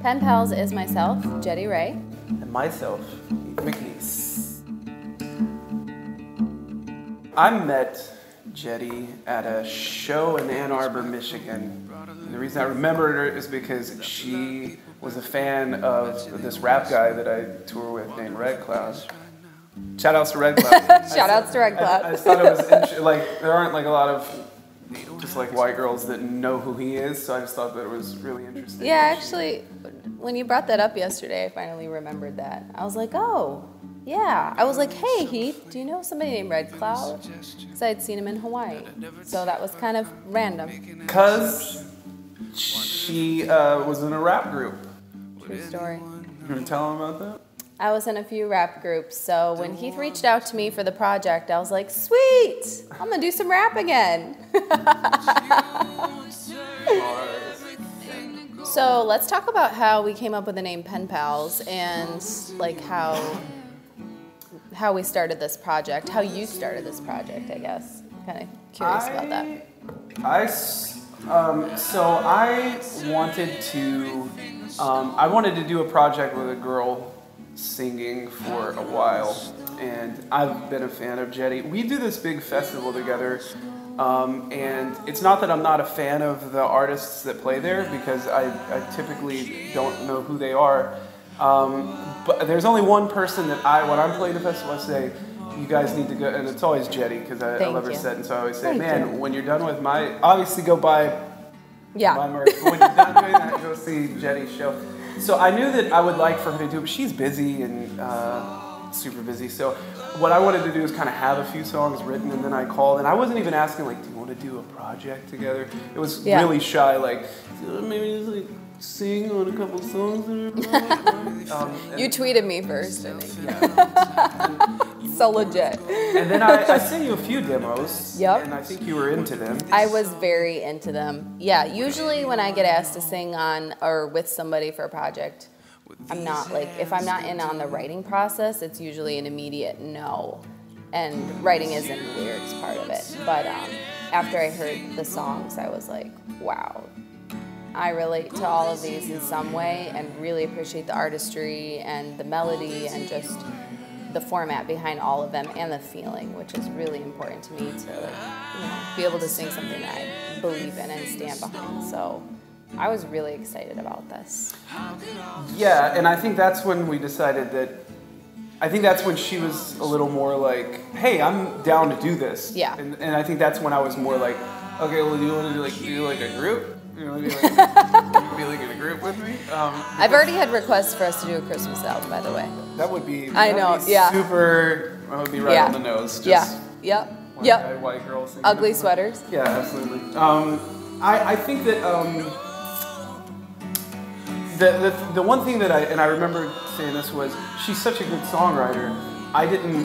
Pen Pals is myself, Jetty Ray. And myself, McNeese. I met Jetty at a show in Ann Arbor, Michigan. And the reason I remembered her is because she was a fan of this rap guy that I tour with named Red Cloud. Shout outs to Red Cloud. Shout outs to Red Cloud. I thought it was interesting. Like, there aren't like a lot of just like white girls that know who he is, so I just thought that it was really interesting. Yeah, actually, when you brought that up yesterday, I finally remembered that. I was like, oh, yeah. I was like, hey, Heath, do you know somebody named Red Cloud? Because I had seen him in Hawaii. So that was kind of random. Because she was in a rap group. True story. You want to tell him about that? I was in a few rap groups, so when Heath reached out to me for the project, I was like, sweet, I'm going to do some rap again. So let's talk about how we came up with the name Pen Pals and like how we started this project, how you started this project, I guess. Kind of curious about that. So I wanted to do a project with a girl singing for a while, and I've been a fan of Jetty. We do this big festival together, and it's not that I'm not a fan of the artists that play there, because I typically don't know who they are, but there's only one person that when I'm playing the festival, I say, you guys need to go, and it's always Jetty, because I love her set, and so I always say, when you're done with obviously go buy merch, but when you're done doing that, go see Jetty's show. So I knew that I would like for her to do it, but she's busy and super busy. So what I wanted to do is kind of have a few songs written, and then I called, and I wasn't even asking, like, do you want to do a project together? It was really shy, like, maybe just like sing on a couple songs. You tweeted me first, I think. So legit. And then I sent you a few demos, and I think you were into them. I was very into them. Yeah, usually when I get asked to sing on or with somebody for a project, I'm not like, if I'm not in on the writing process, it's usually an immediate no. And writing isn't the lyrics part of it. But after I heard the songs, I was like, wow. I relate to all of these in some way and really appreciate the artistry and the melody and just the format behind all of them and the feeling, which is really important to me to be able to sing something that I believe in and stand behind. So I was really excited about this. Yeah, and I think that's when we decided that's when she was a little more like, hey, I'm down to do this. Yeah. And I think that's when I was more like, okay, well, do you want to do like a group? You know, be like in a group with me? I've already had requests for us to do a Christmas album, by the way. That would be super, that would be right on the nose. Just white girl singing. Ugly sweaters. Yeah, absolutely. I think that the one thing that I remember saying this was, she's such a good songwriter.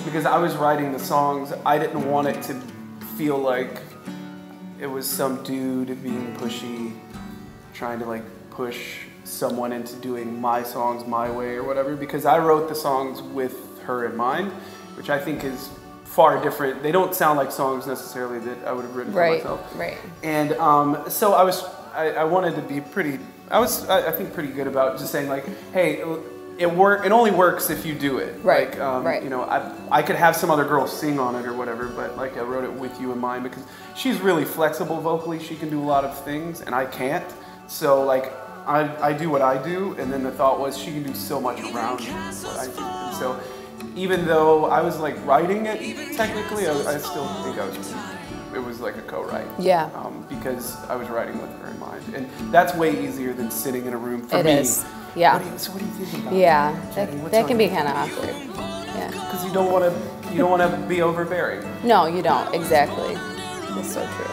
Because I was writing the songs, I didn't want it to feel like it was some dude being pushy, trying to like push someone into doing my songs my way or whatever, because I wrote the songs with her in mind, which I think is far different. They don't sound like songs necessarily that I would have written for myself. Right. And so I wanted to be I think pretty good about just saying like, hey, it only works if you do it. Right. Like, you know, I could have some other girl sing on it or whatever, but like I wrote it with you in mind because she's really flexible vocally. She can do a lot of things and I can't. So like I do what I do, and then the thought was she can do so much around what I do. And so even though I was like writing it technically, I still think it was like a co-write. Yeah. Because I was writing with her in mind, and that's way easier than sitting in a room for me. It is. Yeah. So what do you think about that can be kind of awkward. Yeah. Because you don't want to be overbearing. No, you don't. Exactly. That's so true.